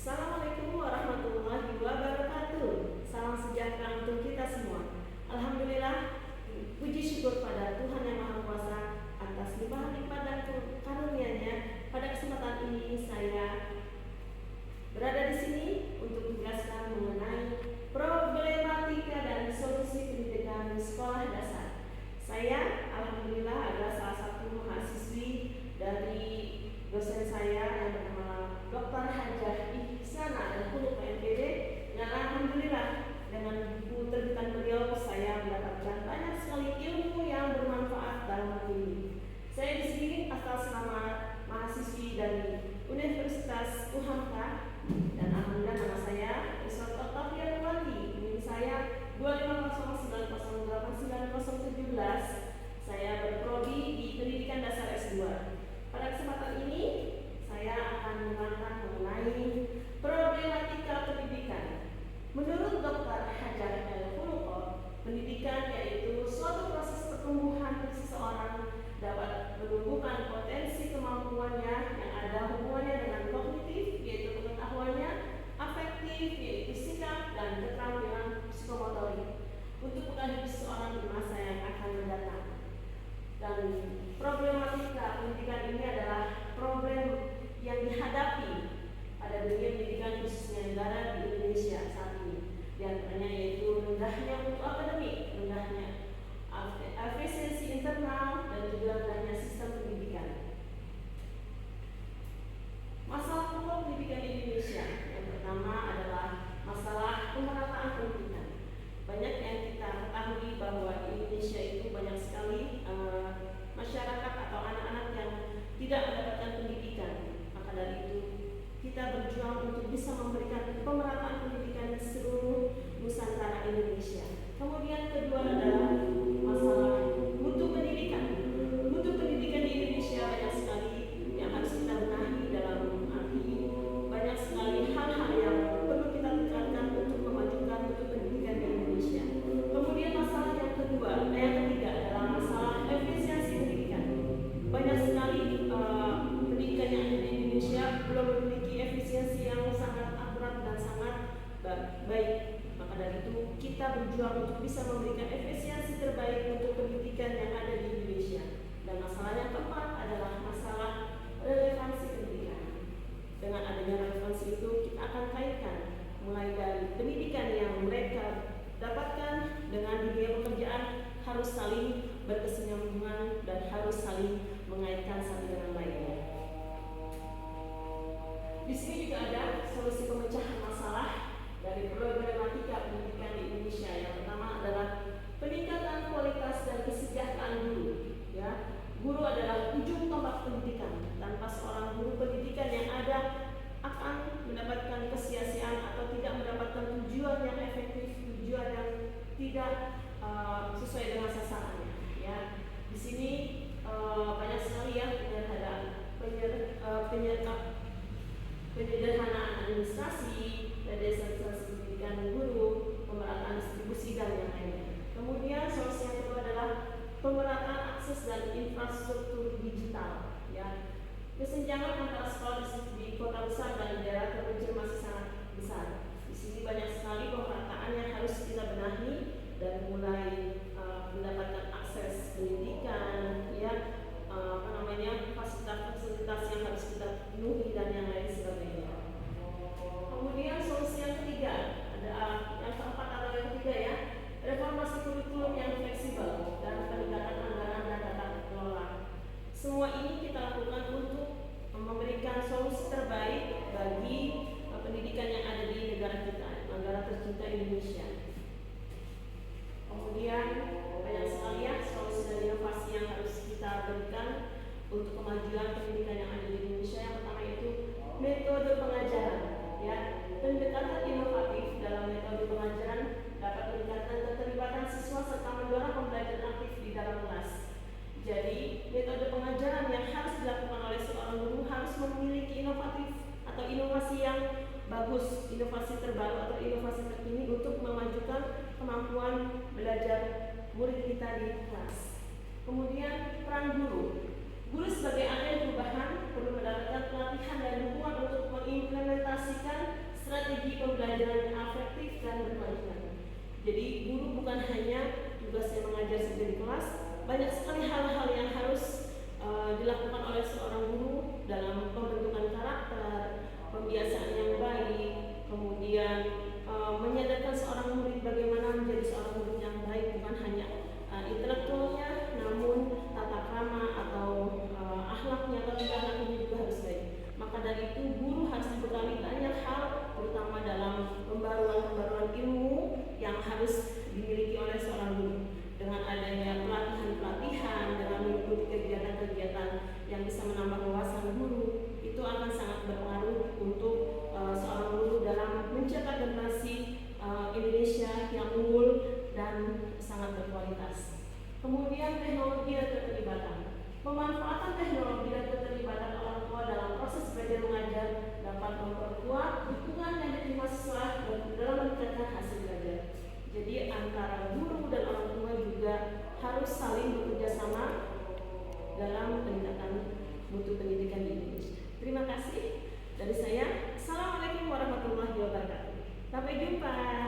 Assalamualaikum warahmatullahi wabarakatuh. Salam sejahtera untuk kita semua. Alhamdulillah, puji syukur pada Tuhan Yang Maha Kuasa atas limpahan nikmat dan karunia-Nya. Pada kesempatan ini saya berada di sini untuk menjelaskan mengenai problematika dan solusi pendidikan di sekolah dasar. Saya alhamdulillah adalah salah satu mahasiswi dari dosen saya yang bernama Dr. Hajah Ihsanah Al-Khuluq MPD. Dan alhamdulillah dengan buku terbitan beliau saya mendapatkan banyak sekali ilmu yang bermanfaat dalam hal ini. Saya di sini atas nama mahasiswi dari Universitas UHAMKA dan alhamdulillah nama saya Iswat Octavia Nuwati. NIM saya 25090899017. Saya berprodi di Pendidikan Dasar S2. Pada kesempatan ini saya akan menerangkan mengenai problematika pendidikan. Menurut Dr. Hajah Al-Khuluq, pendidikan yaitu suatu proses pertumbuhan seseorang dapat menumbuhkan potensi kemampuannya yang ada hubungannya dengan kognitif yaitu pengetahuannya, afektif yaitu sikap, dan keterampilan psikomotorik untuk menghadapi seseorang di masa yang akan mendatang. Dan problematika pendidikan ini adalah problem yang dihadapi pada dunia pendidikan khususnya negara di Indonesia saat ini. Di antaranya yaitu rendahnya mutu akademik, rendahnya efisiensi internal, dan juga rendahnya sistem pendidikan. Masalah pokok pendidikan di Indonesia yang pertama adalah masalah pemerataan pendidikan. Banyak yang kita ketahui bahwa di Indonesia itu banyak sekali masyarakat atau anak-anak yang tidak mendapatkan pendidikan. Maka dari itu kita berjuang untuk bisa memberikan pemerataan pendidikan di seluruh Nusantara Indonesia. Kemudian kedua adalah masalah mutu pendidikan. Mutu pendidikan di Indonesia banyak sekali yang harus kita benahi dalam arti banyak sekali hal-hal yang perlu kita tekankan untuk memajukan mutu pendidikan di Indonesia. Kemudian masalah yang ketiga adalah masalah efisiensi pendidikan. Banyak sekali pendidikan yang ada di Indonesia belum memiliki efisiensi yang sangat akurat dan sangat baik. Maka dari itu kita berjuang untuk bisa memberikan efisiensi terbaik untuk pendidikan yang ada di Indonesia. Dan masalah yang keempat adalah masalah relevansi pendidikan. Dengan adanya relevansi itu kita akan kaitkan mulai dari pendidikan yang mereka dapatkan dengan dunia pekerjaan harus saling berkesinambungan dan harus saling mengaitkan satu dengan lainnya. Di sini juga ada solusi pemecahan masalah dari problematika pendidikan di Indonesia. Yang pertama adalah peningkatan kualitas dan kesejahteraan guru. Ya, guru adalah ujung tombak pendidikan. Tanpa seorang guru, pendidikan yang ada akan mendapatkan kesia-siaan atau tidak mendapatkan tujuan yang efektif, tujuan yang tidak sesuai dengan sasarannya. Ya, di sini banyak sekali ya penyederhanaan administrasi, desentralisasi pendidikan guru, pemerataan distribusi dan yang lainnya. Kemudian solusi yang kedua adalah pemerataan akses dan infrastruktur digital. Ya, kesenjangan antara sekolah di kota besar dan di daerah terpencil masih sangat besar. Di sini banyak sekali pemerataan yang harus kita benahi dan mulai mendapatkan akses pendidikan, ya, fasilitas-fasilitas yang harus kita penuhi dan yang lain sebagainya. Kemudian solusi yang ketiga ada yang keempat atau yang ketiga ya, reformasi kurikulum yang fleksibel dan peningkatan anggaran dan tata kelola. Semua ini kita lakukan untuk memberikan solusi terbaik bagi pendidikan yang ada di negara kita, negara tercinta Indonesia. Kemudian banyak sekali ya solusi dan inovasi yang harus kita berikan untuk kemajuan pendidikan yang ada di Indonesia. Yang pertama itu metode pengajaran. Ya, pendekatan inovatif dalam metode pengajaran dapat meningkatkan keterlibatan siswa serta mendorong pembelajaran aktif di dalam kelas. Jadi metode pengajaran yang harus dilakukan oleh seorang guru harus memiliki inovatif atau inovasi yang bagus, inovasi terbaru atau inovasi terkini untuk memajukan kemampuan belajar murid kita di kelas. Kemudian peran guru. Guru sebagai agen perubahan perlu mendapatkan pelatihan dan dukungan untuk mengimplementasikan Jadi guru bukan hanya tugasnya mengajar saja di kelas, banyak sekali hal-hal yang harus dilakukan oleh seorang guru dalam pembentukan karakter, pembiasaan yang baik, kemudian menyadarkan seorang murid bagaimana menjadi seorang murid yang baik, bukan hanya intelektualnya, namun tata krama atau akhlaknya atau tingkah lakunya juga harus baik. Maka dari itu guru harus dibekali banyak hal, terutama dalam pembaruan ilmu yang harus dimiliki oleh seorang guru. Dengan adanya pelatihan-pelatihan, dengan mengikuti kegiatan-kegiatan yang bisa menambah wawasan guru, itu akan sangat berpengaruh untuk seorang guru dalam mencetak generasi Indonesia yang unggul dan sangat berkualitas. Kemudian teknologi dan keterlibatan. Pemanfaatan teknologi dan keterlibatan orang tua dalam proses belajar mengajar dapat memperkuat dukungan yang diterima siswa dalam meningkatkan hasil belajar. Jadi antara guru dan orang tua juga harus saling bekerja sama dalam peningkatan mutu pendidikan di Indonesia. Terima kasih dari saya. Assalamualaikum warahmatullahi wabarakatuh. Sampai jumpa.